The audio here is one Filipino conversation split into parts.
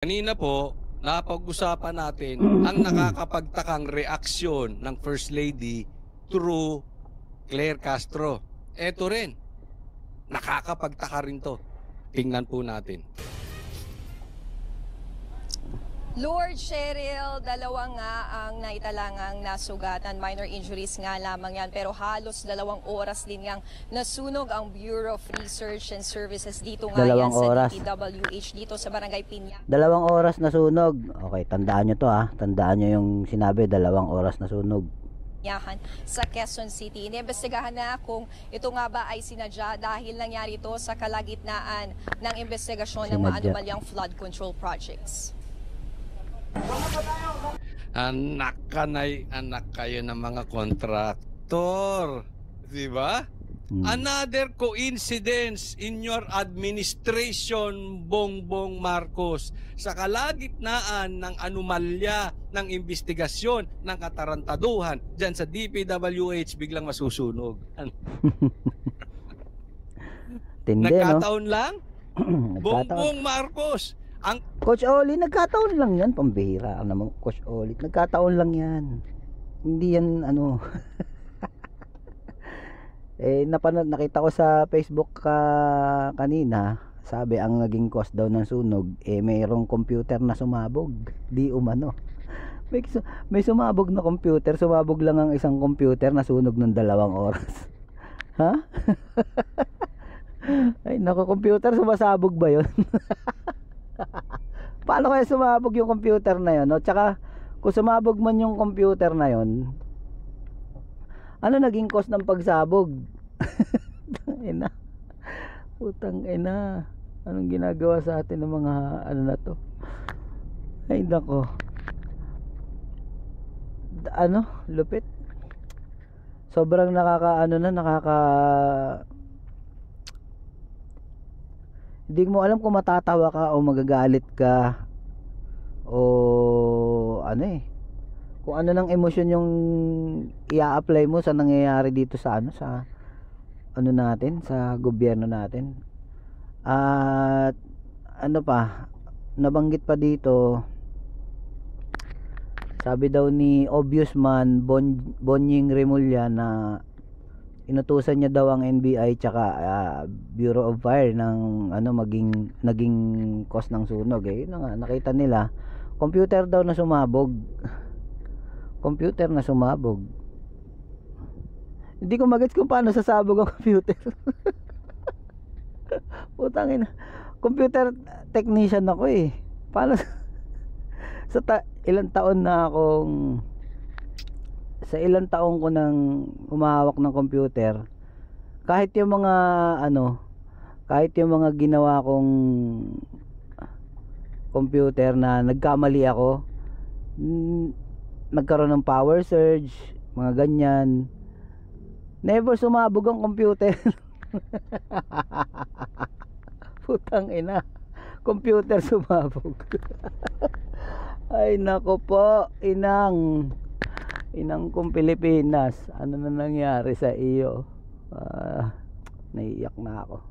Kanina po, napag-usapan natin ang nakakapagtakang reaksyon ng First Lady through Claire Castro. Eto rin, nakakapagtaka rin to. Tingnan po natin. Lord Cheryl, dalawa nga ang naitalangang nasugatan. Minor injuries nga lamang yan, pero halos 2 oras din ngang nasunog ang Bureau of Research and Services dito nga yan sa DPWH dito sa Barangay Pinya. 2 oras na sunog. Okay, tandaan nyo to ha. Tandaan nyo yung sinabi, 2 oras na sunog. Sa Quezon City. Iniimbestigahan na kung ito nga ba ay sinadya dahil nangyari ito sa kalagitnaan ng investigasyon ng mga anomalyang flood control projects. Anak kayo ng mga kontraktor. Di ba? Another coincidence in your administration, Bongbong Marcos, sa kalagitnaan ng anomalya ng investigasyon ng katarantaduhan dyan sa DPWH, biglang masusunog. Tindi, Nagkataon no? lang? Bongbong Marcos. Coach Oli, nagkataon lang yan. Pambihira naman, Coach Oli. Nagkataon lang yan. Hindi yan, ano. Nakita ko sa Facebook kanina. Sabi, ang naging cause daw ng sunog, mayroong computer na sumabog. Di umano. May sumabog na computer. Sumabog lang ang isang computer na sunog ng 2 oras. Ha? Ay, naku, computer, sumasabog ba yun? Paano kaya sumabog yung computer na yun? No? Tsaka kung sumabog man yung computer na yun, ano naging cause ng pagsabog? Ina. Putang ina. Anong ginagawa sa atin ng mga ano na to? Ay nako. Lupit. Sobrang hindi mo alam kung matatawa ka o magagalit ka o kung ano ng emosyon yung i-apply mo sa nangyayari dito sa natin, sa gobyerno natin. At nabanggit pa dito, sabi daw ni Obvious Man Bonying Remulla na inutusan niya daw ang NBI tsaka Bureau of Fire ng naging cause ng sunog. Nakita nila computer daw na sumabog. Computer na sumabog. Hindi ko magets kung paano sasabog ang computer. Putang ina. Computer technician ako eh. Paano ilang taon ko nang humahawak ng computer, kahit yung mga ginawa kong computer na nagkamali ako, nagkaroon ng power surge, mga ganyan, never sumabog ang computer. Putang ina, computer sumabog. Ay nako po, inang kong Pilipinas, ano na nangyari sa iyo? Naiiyak na ako.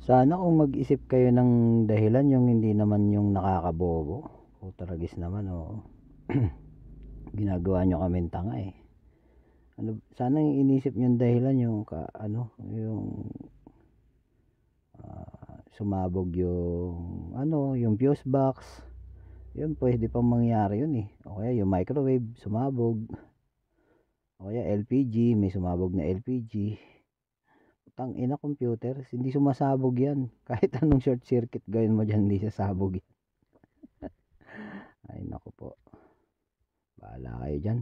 Sana kung mag-isip kayo ng dahilan yung hindi naman yung nakakabobo o taragis naman ginagawa nyo kaming tanga eh. Sana yung inisip nyo yung dahilan yung sumabog yung fuse box. Yun, pwede pang mangyari yun eh. O kaya yung microwave sumabog, o kaya LPG, may sumabog na LPG. Putang ina, computer, hindi sumasabog yan. Kahit anong short circuit gawin mo dyan, hindi sasabog yan. Ay naku po, bahala kayo dyan.